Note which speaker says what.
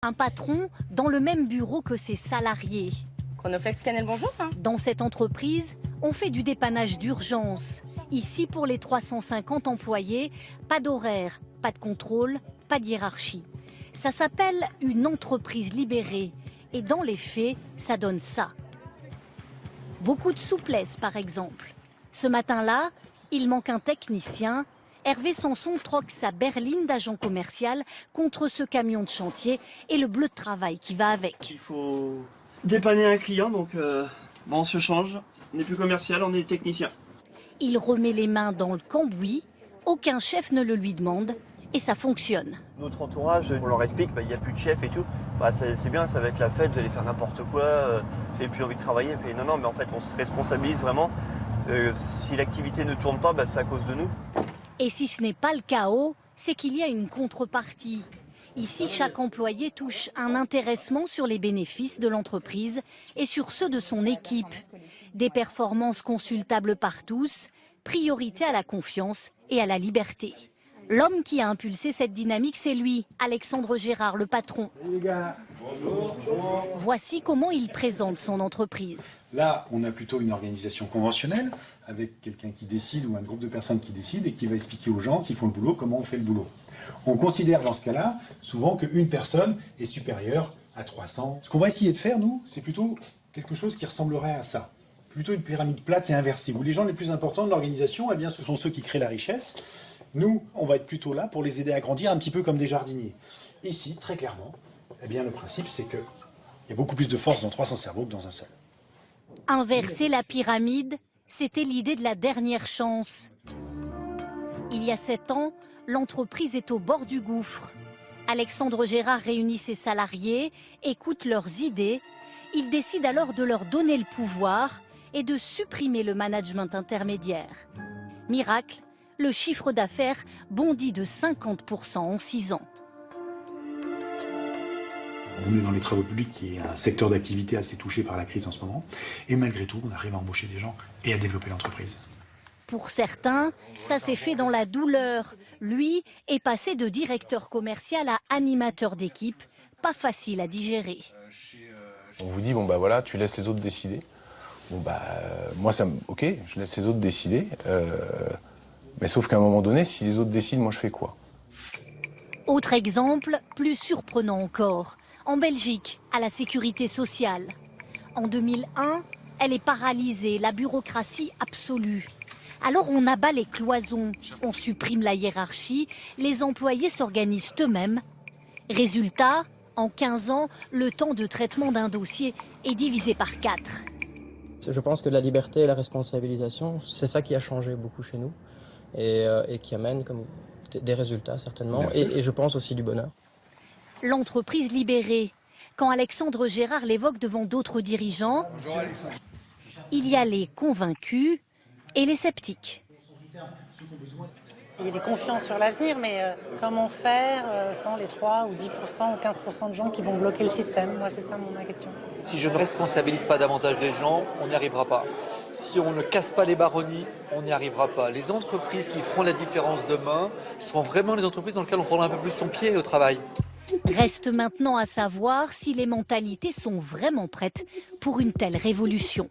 Speaker 1: Un patron dans le même bureau que ses salariés.
Speaker 2: Chronoflex Cannelle, bonjour.
Speaker 1: Dans cette entreprise, on fait du dépannage d'urgence. Ici, pour les 350 employés, pas d'horaire, pas de contrôle, pas de hiérarchie. Ça s'appelle une entreprise libérée. Et dans les faits, ça donne ça. Beaucoup de souplesse, par exemple. Ce matin-là, il manque un technicien. Hervé Sanson troque sa berline d'agent commercial contre ce camion de chantier et le bleu de travail qui va avec.
Speaker 3: Il faut dépanner un client, donc on se change. On n'est plus commercial, on est technicien.
Speaker 1: Il remet les mains dans le cambouis. Aucun chef ne le lui demande et ça fonctionne.
Speaker 3: Notre entourage, on leur explique, il n'y a plus de chef et tout. C'est bien, ça va être la fête, vous allez faire n'importe quoi, vous n'avez plus envie de travailler. Et puis, non, mais en fait, on se responsabilise vraiment. Si l'activité ne tourne pas, c'est à cause de nous.
Speaker 1: Et si ce n'est pas le chaos, c'est qu'il y a une contrepartie. Ici, chaque employé touche un intéressement sur les bénéfices de l'entreprise et sur ceux de son équipe. Des performances consultables par tous, priorité à la confiance et à la liberté. L'homme qui a impulsé cette dynamique, c'est lui, Alexandre Gérard, le patron.
Speaker 4: Salut les gars. Bonjour.
Speaker 1: Voici comment il présente son entreprise.
Speaker 4: Là, on a plutôt une organisation conventionnelle, avec quelqu'un qui décide ou un groupe de personnes qui décident et qui va expliquer aux gens qui font le boulot comment on fait le boulot. On considère dans ce cas-là, souvent qu'une personne est supérieure à 300. Ce qu'on va essayer de faire, nous, c'est plutôt quelque chose qui ressemblerait à ça. Plutôt une pyramide plate et inversée, où les gens les plus importants de l'organisation, eh bien, ce sont ceux qui créent la richesse. Nous, on va être plutôt là pour les aider à grandir, un petit peu comme des jardiniers. Ici, très clairement, eh bien, le principe, c'est qu'il y a beaucoup plus de force dans 300 cerveaux que dans un seul.
Speaker 1: Inverser la pyramide, c'était l'idée de la dernière chance. Il y a 7 ans, l'entreprise est au bord du gouffre. Alexandre Gérard réunit ses salariés, écoute leurs idées. Il décide alors de leur donner le pouvoir et de supprimer le management intermédiaire. Miracle, le chiffre d'affaires bondit de 50% en 6 ans.
Speaker 4: On est dans les travaux publics, qui est un secteur d'activité assez touché par la crise en ce moment. Et malgré tout, on arrive à embaucher des gens et à développer l'entreprise.
Speaker 1: Pour certains, ça s'est fait dans la douleur. Lui est passé de directeur commercial à animateur d'équipe. Pas facile à digérer.
Speaker 5: On vous dit, voilà, tu laisses les autres décider. Moi, ok, je laisse les autres décider. Mais sauf qu'à un moment donné, si les autres décident, moi je fais quoi?
Speaker 1: Autre exemple, plus surprenant encore. En Belgique, à la sécurité sociale. En 2001, elle est paralysée, la bureaucratie absolue. Alors on abat les cloisons, on supprime la hiérarchie, les employés s'organisent eux-mêmes. Résultat, en 15 ans, le temps de traitement d'un dossier est divisé par 4.
Speaker 6: Je pense que la liberté et la responsabilisation, c'est ça qui a changé beaucoup chez nous et qui amène comme des résultats certainement et je pense aussi du bonheur.
Speaker 1: L'entreprise libérée. Quand Alexandre Gérard l'évoque devant d'autres dirigeants, il y a les convaincus et les sceptiques.
Speaker 7: Il est confiant sur l'avenir, mais comment faire sans les 3 ou 10% ou 15% de gens qui vont bloquer le système? Moi, c'est ça ma question.
Speaker 8: Si je ne responsabilise pas davantage les gens, on n'y arrivera pas. Si on ne casse pas les baronnies, on n'y arrivera pas. Les entreprises qui feront la différence demain seront vraiment les entreprises dans lesquelles on prendra un peu plus son pied au travail.
Speaker 1: Reste maintenant à savoir si les mentalités sont vraiment prêtes pour une telle révolution.